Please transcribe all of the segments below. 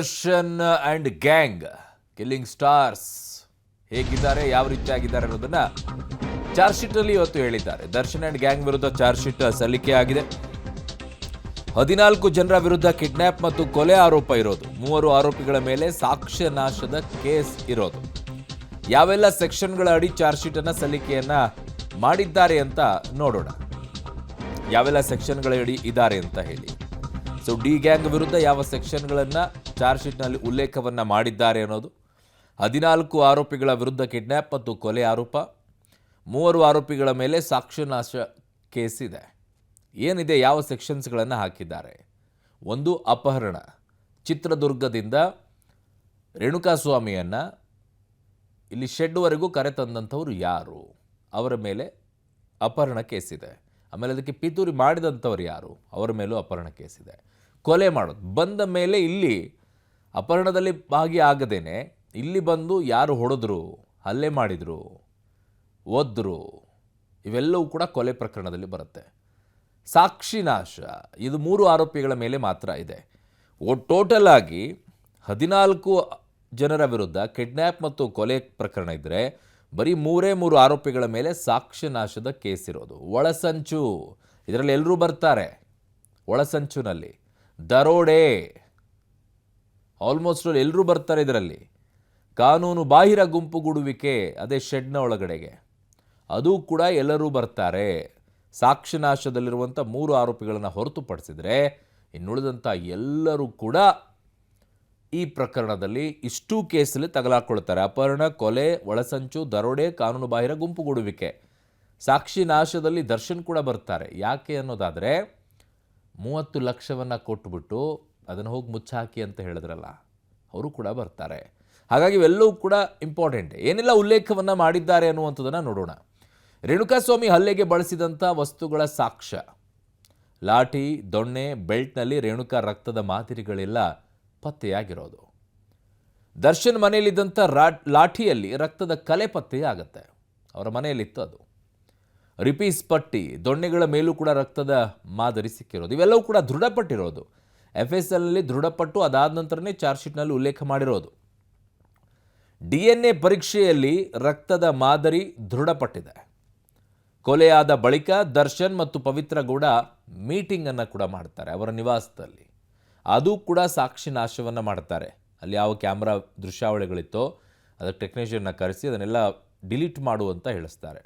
Darshan and gang killing stars ಹೇಗಿದ್ದಾರೆ, ಯಾವ ರೀತಿಯಾಗಿದ್ದಾರೆ ಅನ್ನೋದನ್ನ ಚಾರ್ಜ್ ಶೀಟ್ ಅಲ್ಲಿ ಇವತ್ತು ಹೇಳಿದ್ದಾರೆ. ದರ್ಶನ್ ಅಂಡ್ ಗ್ಯಾಂಗ್ ವಿರುದ್ಧ ಚಾರ್ಜ್ ಶೀಟ್ ಸಲ್ಲಿಕೆ ಆಗಿದೆ. 14 ಜನರ ವಿರುದ್ಧ ಕಿಡ್ನಾಪ್ ಮತ್ತು ಕೊಲೆ ಆರೋಪ ಇರೋದು. 3 ಆರೋಪಿಗಳ ಮೇಲೆ ಸಾಕ್ಷ್ಯ ನಾಶದ ಕೇಸ್ ಇರೋದು. ಯಾವೆಲ್ಲ ಸೆಕ್ಷನ್ಗಳ ಅಡಿ ಚಾರ್ಜ್ ಶೀಟ್ ಅನ್ನ ಸಲ್ಲಿಕೆಯನ್ನ ಮಾಡಿದ್ದಾರೆ ಅಂತ ನೋಡೋಣ. ಯಾವೆಲ್ಲ ಸೆಕ್ಷನ್ಗಳ ಅಡಿ ಇದ್ದಾರೆ ಅಂತ ಹೇಳಿ. ಸೊ ಡಿ ಗ್ಯಾಂಗ್ ವಿರುದ್ಧ ಯಾವ ಸೆಕ್ಷನ್ಗಳನ್ನು ಚಾರ್ಜ್ ಶೀಟ್ನಲ್ಲಿ ಉಲ್ಲೇಖವನ್ನು ಮಾಡಿದ್ದಾರೆ ಅನ್ನೋದು. 14 ಆರೋಪಿಗಳ ವಿರುದ್ಧ ಕಿಡ್ನ್ಯಾಪ್ ಮತ್ತು ಕೊಲೆ ಆರೋಪ. 3 ಆರೋಪಿಗಳ ಮೇಲೆ ಸಾಕ್ಷ್ಯನಾಶ ಕೇಸ್ ಇದೆ. ಏನಿದೆ, ಯಾವ ಸೆಕ್ಷನ್ಸ್ಗಳನ್ನು ಹಾಕಿದ್ದಾರೆ? 1, ಅಪಹರಣ. ಚಿತ್ರದುರ್ಗದಿಂದ ರೇಣುಕಾಸ್ವಾಮಿಯನ್ನು ಇಲ್ಲಿ ಶೆಡ್ವರೆಗೂ ಕರೆತಂದಂಥವ್ರು ಯಾರು, ಅವರ ಮೇಲೆ ಅಪಹರಣ ಕೇಸಿದೆ. ಆಮೇಲೆ ಅದಕ್ಕೆ ಪಿತೂರಿ ಮಾಡಿದಂಥವ್ರು ಯಾರು, ಅವರ ಮೇಲೂ ಅಪಹರಣ ಕೇಸಿದೆ. ಕೊಲೆ ಮಾಡೋದು ಬಂದ ಮೇಲೆ ಇಲ್ಲಿ ಅಪಹರಣದಲ್ಲಿ ಭಾಗಿಯಾಗದೇನೆ ಇಲ್ಲಿ ಬಂದು ಯಾರು ಹೊಡೆದ್ರು, ಹಲ್ಲೆ ಮಾಡಿದರು, ಒದ್ರು, ಇವೆಲ್ಲವೂ ಕೂಡ ಕೊಲೆ ಪ್ರಕರಣದಲ್ಲಿ ಬರುತ್ತೆ. ಸಾಕ್ಷಿನಾಶ ಇದು 3 ಆರೋಪಿಗಳ ಮೇಲೆ ಮಾತ್ರ ಇದೆ. ಟೋಟಲ್ ಆಗಿ 14 ಜನರ ವಿರುದ್ಧ ಕಿಡ್ನ್ಯಾಪ್ ಮತ್ತು ಕೊಲೆ ಪ್ರಕರಣ ಇದ್ದರೆ ಬರೀ 3 ಆರೋಪಿಗಳ ಮೇಲೆ ಸಾಕ್ಷ್ಯನಾಶದ ಕೇಸ್ ಇರೋದು. ಒಳಸಂಚು, ಇದರಲ್ಲಿ ಎಲ್ಲರೂ ಬರ್ತಾರೆ. ಒಳಸಂಚುನಲ್ಲಿ ದರೋಡೆ, ಆಲ್ಮೋಸ್ಟ್ ಎಲ್ಲರೂ ಬರ್ತಾರೆ ಇದರಲ್ಲಿ. ಕಾನೂನು ಬಾಹಿರ ಗುಂಪುಗೂಡುವಿಕೆ, ಅದೇ ಶೆಡ್ನ ಒಳಗಡೆಗೆ, ಅದು ಕೂಡ ಎಲ್ಲರೂ ಬರ್ತಾರೆ. ಸಾಕ್ಷ್ಯನಾಶದಲ್ಲಿರುವಂಥ 3 ಆರೋಪಿಗಳನ್ನು ಹೊರತುಪಡಿಸಿದರೆ ಇನ್ನುಳಿದಂಥ ಎಲ್ಲರೂ ಕೂಡ ಈ ಪ್ರಕರಣದಲ್ಲಿ ಇಷ್ಟೂ ಕೇಸಲ್ಲಿ ತಗಲಾಕೊಳ್ತಾರೆ. ಅಪಹರಣ, ಕೊಲೆ, ಒಳಸಂಚು, ದರೋಡೆ, ಕಾನೂನು ಬಾಹಿರ ಗುಂಪುಗೂಡುವಿಕೆ. ಸಾಕ್ಷಿ ನಾಶದಲ್ಲಿ ದರ್ಶನ್ ಕೂಡ ಬರ್ತಾರೆ. ಯಾಕೆ ಅನ್ನೋದಾದರೆ 30 ಲಕ್ಷವನ್ನು ಕೊಟ್ಟುಬಿಟ್ಟು ಅದನ್ನು ಹೋಗಿ ಮುಚ್ಚಾಕಿ ಅಂತ ಹೇಳಿದ್ರಲ್ಲ, ಅವರು ಕೂಡ ಬರ್ತಾರೆ. ಹಾಗಾಗಿ ಇವೆಲ್ಲವೂ ಕೂಡ ಇಂಪಾರ್ಟೆಂಟ್. ಏನೆಲ್ಲ ಉಲ್ಲೇಖವನ್ನು ಮಾಡಿದ್ದಾರೆ ಅನ್ನುವಂಥದ್ದನ್ನು ನೋಡೋಣ. ರೇಣುಕಾಸ್ವಾಮಿ ಹಲ್ಲೆಗೆ ಬಳಸಿದಂಥ ವಸ್ತುಗಳ ಸಾಕ್ಷ್ಯ, ಲಾಠಿ, ದೊಣ್ಣೆ, ಬೆಲ್ಟ್ನಲ್ಲಿ ರೇಣುಕಾ ರಕ್ತದ ಮಾದರಿಗಳೆಲ್ಲ ಪತ್ತೆಯಾಗಿರೋದು. ದರ್ಶನ್ ಮನೆಯಲ್ಲಿದ್ದಂಥ ಲಾಠಿಯಲ್ಲಿ ರಕ್ತದ ಕಲೆ ಪತ್ತೆಯಾಗತ್ತೆ. ಅವರ ಮನೆಯಲ್ಲಿತ್ತು ಅದು. ರಿಪೀಸ್ ಪಟ್ಟಿ, ದೊಣ್ಣೆಗಳ ಮೇಲೂ ಕೂಡ ರಕ್ತದ ಮಾದರಿ ಸಿಕ್ಕಿರೋದು. ಇವೆಲ್ಲವೂ ಕೂಡ ದೃಢಪಟ್ಟಿರೋದು. FSLನಲ್ಲಿ ದೃಢಪಟ್ಟು ಅದಾದ ನಂತರನೇ ಚಾರ್ಜ್ ಶೀಟ್ನಲ್ಲಿ ಉಲ್ಲೇಖ ಮಾಡಿರೋದು. DNA ಪರೀಕ್ಷೆಯಲ್ಲಿ ರಕ್ತದ ಮಾದರಿ ದೃಢಪಟ್ಟಿದೆ. ಕೊಲೆಯಾದ ಬಳಿಕ ದರ್ಶನ್ ಮತ್ತು ಪವಿತ್ರ ಗೌಡ ಮೀಟಿಂಗ್ ಅನ್ನು ಕೂಡ ಮಾಡ್ತಾರೆ ಅವರ ನಿವಾಸದಲ್ಲಿ. ಅದು ಕೂಡ ಸಾಕ್ಷಿ ನಾಶವನ್ನು ಮಾಡ್ತಾರೆ. ಅಲ್ಲಿ ಯಾವ ಕ್ಯಾಮ್ರಾ ದೃಶ್ಯಾವಳಿಗಳಿತ್ತೋ ಅದಕ್ಕೆ ಟೆಕ್ನಿಷಿಯನ್ನ ಕರೆಸಿ ಅದನ್ನೆಲ್ಲ ಡಿಲೀಟ್ ಮಾಡುವಂತ ಹೇಳಿಸ್ತಾರೆ.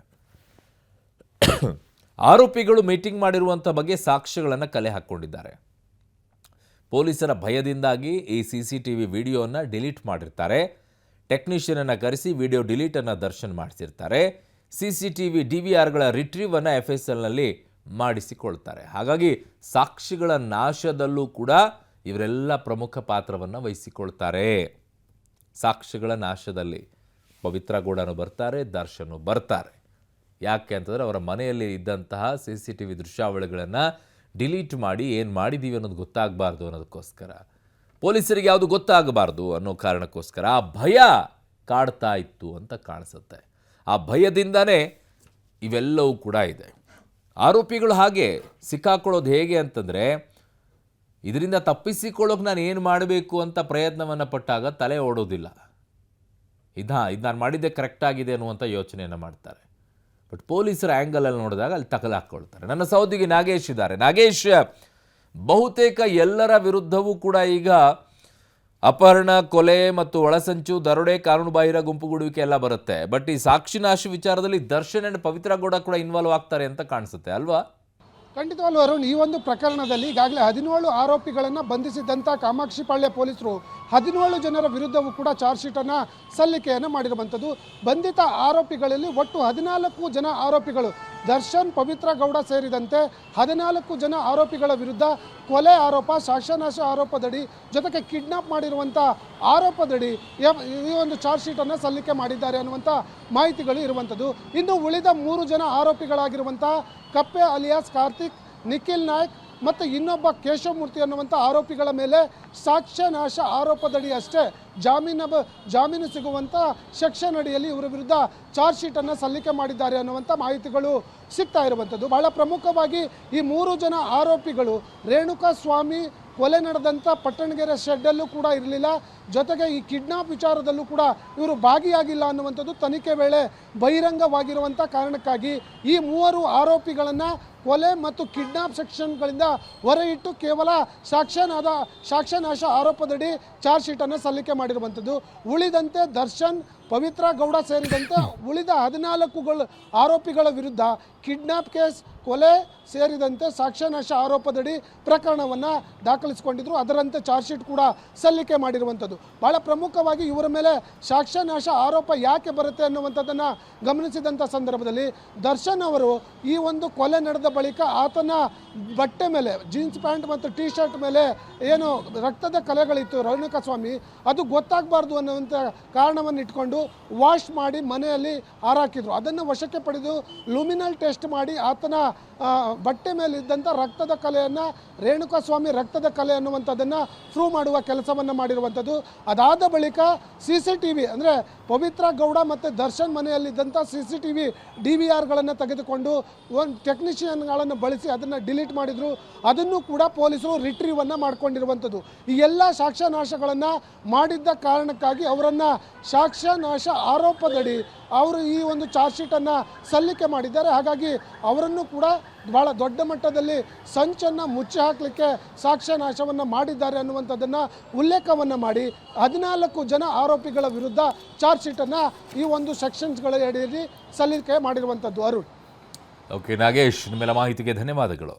ಆರೋಪಿಗಳು ಮೀಟಿಂಗ್ ಮಾಡಿರುವಂಥ ಬಗ್ಗೆ ಸಾಕ್ಷ್ಯಗಳನ್ನು ಕಲೆ ಹಾಕ್ಕೊಂಡಿದ್ದಾರೆ. ಪೊಲೀಸರ ಭಯದಿಂದಾಗಿ ಈ CCTV ವಿಡಿಯೋವನ್ನು ಡಿಲೀಟ್ ಮಾಡಿರ್ತಾರೆ. ಟೆಕ್ನಿಷಿಯನನ್ನು ಕರೆಸಿ ವಿಡಿಯೋ ಡಿಲೀಟನ್ನು ದರ್ಶನ್ ಮಾಡಿಸಿರ್ತಾರೆ. CCTV DVRಗಳ ರಿಟ್ರೀವನ್ನು FSLನಲ್ಲಿ ಮಾಡಿಸಿಕೊಳ್ತಾರೆ. ಹಾಗಾಗಿ ಸಾಕ್ಷಿಗಳ ನಾಶದಲ್ಲೂ ಕೂಡ ಇವರೆಲ್ಲ ಪ್ರಮುಖ ಪಾತ್ರವನ್ನು ವಹಿಸಿಕೊಳ್ತಾರೆ. ಸಾಕ್ಷಿಗಳ ನಾಶದಲ್ಲಿ ಪವಿತ್ರ ಗೌಡನು ಬರ್ತಾರೆ, ದರ್ಶನು ಬರ್ತಾರೆ. ಯಾಕೆ ಅಂತಂದರೆ ಅವರ ಮನೆಯಲ್ಲಿ ಇದ್ದಂತಹ CCTV ದೃಶ್ಯಾವಳಿಗಳನ್ನು ಡಿಲೀಟ್ ಮಾಡಿ ಏನು ಮಾಡಿದ್ದೀವಿ ಅನ್ನೋದು ಗೊತ್ತಾಗಬಾರ್ದು ಅನ್ನೋದಕ್ಕೋಸ್ಕರ, ಪೊಲೀಸರಿಗೆ ಯಾವುದು ಗೊತ್ತಾಗಬಾರ್ದು ಅನ್ನೋ ಕಾರಣಕ್ಕೋಸ್ಕರ ಆ ಭಯ ಕಾಡ್ತಾ ಇತ್ತು ಅಂತ ಕಾಣಿಸುತ್ತೆ. ಆ ಭಯದಿಂದನೇ ಇವೆಲ್ಲವೂ ಕೂಡ ಇದೆ. ಆರೋಪಿಗಳು ಹಾಗೆ ಸಿಕ್ಕಾಕೊಳ್ಳೋದು ಹೇಗೆ ಅಂತಂದರೆ, ಇದರಿಂದ ತಪ್ಪಿಸಿಕೊಳ್ಳೋಕೆ ನಾನು ಏನು ಮಾಡಬೇಕು ಅಂತ ಪ್ರಯತ್ನವನ್ನು ಪಟ್ಟಾಗ ತಲೆ ಓಡೋದಿಲ್ಲ. ಇದು ನಾನು ಮಾಡಿದ್ದೆ ಕರೆಕ್ಟ್ ಆಗಿದೆ ಅನ್ನುವಂಥ ಯೋಚನೆಯನ್ನು ಮಾಡ್ತಾರೆ. ಬಟ್ ಪೊಲೀಸರ ಆ್ಯಂಗಲಲ್ಲಿ ನೋಡಿದಾಗ ಅಲ್ಲಿ ತಗಲಾಕೊಳ್ತಾರೆ. ನನ್ನ ಸಹೋದ್ಯೋಗಿ ನಾಗೇಶ್ ಇದ್ದಾರೆ. ನಾಗೇಶ್, ಬಹುತೇಕ ಎಲ್ಲರ ವಿರುದ್ಧವೂ ಕೂಡ ಈಗ ಅಪಹರಣ, ಕೊಲೆ ಮತ್ತು ಒಳಸಂಚು, ದರೋಡೆ, ಕಾನೂನು ಬಾಹಿರ ಗುಂಪುಗೂಡುವಿಕೆ ಎಲ್ಲ ಬರುತ್ತೆ. ಬಟ್ ಈ ಸಾಕ್ಷಿನಾಶ ವಿಚಾರದಲ್ಲಿ ದರ್ಶನ್ ಅಂಡ್ ಪವಿತ್ರ ಗೌಡ ಕೂಡ ಇನ್ವಾಲ್ವ್ ಆಗ್ತಾರೆ ಅಂತ ಕಾಣಿಸುತ್ತೆ ಅಲ್ವಾ? ಖಂಡಿತವಾಗ್ಲೂ ಅರುಣ್, ಈ ಒಂದು ಪ್ರಕರಣದಲ್ಲಿ ಈಗಾಗಲೇ 17 ಆರೋಪಿಗಳನ್ನು ಬಂಧಿಸಿದಂಥ ಕಾಮಾಕ್ಷಿಪಾಳ್ಯ ಪೊಲೀಸರು 17 ಜನರ ವಿರುದ್ಧವೂ ಕೂಡ ಚಾರ್ಜ್ ಶೀಟನ್ನು ಸಲ್ಲಿಕೆಯನ್ನು ಮಾಡಿರುವಂಥದ್ದು. ಬಂಧಿತ ಆರೋಪಿಗಳಲ್ಲಿ ಒಟ್ಟು 14 ಜನ ಆರೋಪಿಗಳು, ದರ್ಶನ್, ಪವಿತ್ರ ಗೌಡ ಸೇರಿದಂತೆ 14 ಜನ ಆರೋಪಿಗಳ ವಿರುದ್ಧ ಕೊಲೆ ಆರೋಪ, ಸಾಕ್ಷ್ಯನಾಶ ಆರೋಪದಡಿ ಜೊತೆಗೆ ಕಿಡ್ನಾಪ್ ಮಾಡಿರುವಂಥ ಆರೋಪದಡಿ ಈ ಒಂದು ಚಾರ್ಜ್ ಶೀಟನ್ನು ಸಲ್ಲಿಕೆ ಮಾಡಿದ್ದಾರೆ ಅನ್ನುವಂಥ ಮಾಹಿತಿಗಳು ಇರುವಂಥದ್ದು. ಇನ್ನು ಉಳಿದ 3 ಜನ ಆರೋಪಿಗಳಾಗಿರುವಂಥ ಕಪ್ಪೆ ಅಲಿಯಾಸ್ ಕಾರ್ತಿಕ್, ನಿಖಿಲ್ ನಾಯ್ಕ್ ಮತ್ತು ಇನ್ನೊಬ್ಬ ಕೇಶವಮೂರ್ತಿ ಅನ್ನುವಂಥ ಆರೋಪಿಗಳ ಮೇಲೆ ಸಾಕ್ಷ್ಯನಾಶ ಆರೋಪದಡಿ ಅಷ್ಟೇ ಜಾಮೀನು ಸಿಗುವಂಥ ಸೆಕ್ಷನ್ ಅಡಿಯಲ್ಲಿ ಇವರ ವಿರುದ್ಧ ಚಾರ್ಜ್ ಶೀಟನ್ನು ಸಲ್ಲಿಕೆ ಮಾಡಿದ್ದಾರೆ ಅನ್ನುವಂಥ ಮಾಹಿತಿಗಳು ಸಿಗ್ತಾ ಇರುವಂಥದ್ದು. ಬಹಳ ಪ್ರಮುಖವಾಗಿ ಈ 3 ಜನ ಆರೋಪಿಗಳು ರೇಣುಕಾಸ್ವಾಮಿ ಕೊಲೆ ನಡೆದಂಥ ಪಟ್ಟಣಗೆರೆ ಶೆಡ್ಡಲ್ಲೂ ಕೂಡ ಇರಲಿಲ್ಲ. ಜೊತೆಗೆ ಈ ಕಿಡ್ನಾಪ್ ವಿಚಾರದಲ್ಲೂ ಕೂಡ ಇವರು ಭಾಗಿಯಾಗಿಲ್ಲ ಅನ್ನುವಂಥದ್ದು ತನಿಖೆ ವೇಳೆ ಬಹಿರಂಗವಾಗಿರುವಂಥ ಕಾರಣಕ್ಕಾಗಿ ಈ ಮೂವರು ಆರೋಪಿಗಳನ್ನು ಕೊಲೆ ಮತ್ತು ಕಿಡ್ನಾಪ್ ಸೆಕ್ಷನ್ಗಳಿಂದ ಹೊರಗಿಟ್ಟು ಕೇವಲ ಸಾಕ್ಷ್ಯನಾಶ ಆರೋಪದಡಿ ಚಾರ್ಜ್ ಶೀಟನ್ನು ಸಲ್ಲಿಕೆ ಮಾಡಿರುವಂಥದ್ದು. ಉಳಿದಂತೆ ದರ್ಶನ್, ಪವಿತ್ರ ಗೌಡ ಸೇರಿದಂತೆ ಉಳಿದ 14 ಆರೋಪಿಗಳ ವಿರುದ್ಧ ಕಿಡ್ನಾಪ್ ಕೇಸ್, ಕೊಲೆ ಸೇರಿದಂತೆ ಸಾಕ್ಷ್ಯನಾಶ ಆರೋಪದಡಿ ಪ್ರಕರಣವನ್ನು ದಾಖಲಿಸಿಕೊಂಡಿದ್ರು. ಅದರಂತೆ ಚಾರ್ಜ್ ಶೀಟ್ ಕೂಡ ಸಲ್ಲಿಕೆ ಮಾಡಿರುವಂಥದ್ದು. ಭಾಳ ಪ್ರಮುಖವಾಗಿ ಇವರ ಮೇಲೆ ಸಾಕ್ಷ್ಯನಾಶ ಆರೋಪ ಯಾಕೆ ಬರುತ್ತೆ ಅನ್ನುವಂಥದ್ದನ್ನು ಗಮನಿಸಿದಂಥ ಸಂದರ್ಭದಲ್ಲಿ ದರ್ಶನ್ ಅವರು ಈ ಒಂದು ಕೊಲೆ ನಡೆದ ಬಳಿಕ ಆತನ ಬಟ್ಟೆ ಮೇಲೆ, ಜೀನ್ಸ್ ಪ್ಯಾಂಟ್ ಮತ್ತು ಟೀ ಶರ್ಟ್ ಮೇಲೆ ಏನು ರಕ್ತದ ಕಲೆಗಳಿತ್ತು ರೇಣುಕಾಸ್ವಾಮಿ, ಅದು ಗೊತ್ತಾಗಬಾರ್ದು ಅನ್ನುವಂಥ ಕಾರಣವನ್ನು ಇಟ್ಕೊಂಡು ವಾಶ್ ಮಾಡಿ ಮನೆಯಲ್ಲಿ ಹಾರಾಕಿದ್ರು. ಅದನ್ನು ವಶಕ್ಕೆ ಪಡೆದು ಲುಮಿನಲ್ ಟೆಸ್ಟ್ ಮಾಡಿ ಆತನ ಬಟ್ಟೆ ಮೇಲೆ ಇದ್ದಂಥ ರಕ್ತದ ಕಲೆಯನ್ನು ರೇಣುಕಾಸ್ವಾಮಿ ರಕ್ತದ ಕಲೆ ಅನ್ನುವಂಥದ್ದನ್ನು ಪ್ರೂವ್ ಮಾಡುವ ಕೆಲಸವನ್ನು ಮಾಡಿರುವಂಥದ್ದು. ಅದಾದ ಬಳಿಕ CCTV ಅಂದರೆ ಪವಿತ್ರ ಗೌಡ ಮತ್ತು ದರ್ಶನ್ ಮನೆಯಲ್ಲಿದ್ದಂಥ CCTV DVRಗಳನ್ನು ತೆಗೆದುಕೊಂಡು ಒಂದು ಟೆಕ್ನಿಷಿಯನ್ಗಳನ್ನು ಬಳಸಿ ಅದನ್ನು ಡಿಲೀಟ್ ಮಾಡಿದರು. ಅದನ್ನು ಕೂಡ ಪೊಲೀಸರು ರಿಟ್ರೀವನ್ನು ಮಾಡಿಕೊಂಡಿರುವಂಥದ್ದು. ಈ ಎಲ್ಲ ಸಾಕ್ಷ್ಯನಾಶಗಳನ್ನು ಮಾಡಿದ್ದ ಕಾರಣಕ್ಕಾಗಿ ಅವರನ್ನು ಸಾಕ್ಷ್ಯನಾಶ ಆರೋಪದಡಿ ಅವರು ಈ ಒಂದು ಚಾರ್ಜ್ ಶೀಟನ್ನು ಸಲ್ಲಿಕೆ ಮಾಡಿದ್ದಾರೆ. ಹಾಗಾಗಿ ಅವರನ್ನು ಕೂಡ ಭಾಳ ದೊಡ್ಡ ಮಟ್ಟದಲ್ಲಿ ಸಂಚನ್ನು ಮುಚ್ಚಿ ಹಾಕಲಿಕ್ಕೆ ಸಾಕ್ಷ್ಯನಾಶವನ್ನು ಮಾಡಿದ್ದಾರೆ ಅನ್ನುವಂಥದ್ದನ್ನು ಉಲ್ಲೇಖವನ್ನು ಮಾಡಿ 14 ಜನ ಆರೋಪಿಗಳ ವಿರುದ್ಧ ಚಾರ್ಜ್ ಶೀಟನ್ನು ಈ ಒಂದು ಸೆಕ್ಷನ್ಸ್ಗಳ ಅಡಿಯಲ್ಲಿ ಸಲ್ಲಿಕೆ ಮಾಡಿರುವಂಥದ್ದು. ಅರುಣ್. ಓಕೆ ನಾಗೇಶ್, ನಿಮ್ಮೆಲ್ಲ ಮಾಹಿತಿಗೆ ಧನ್ಯವಾದಗಳು.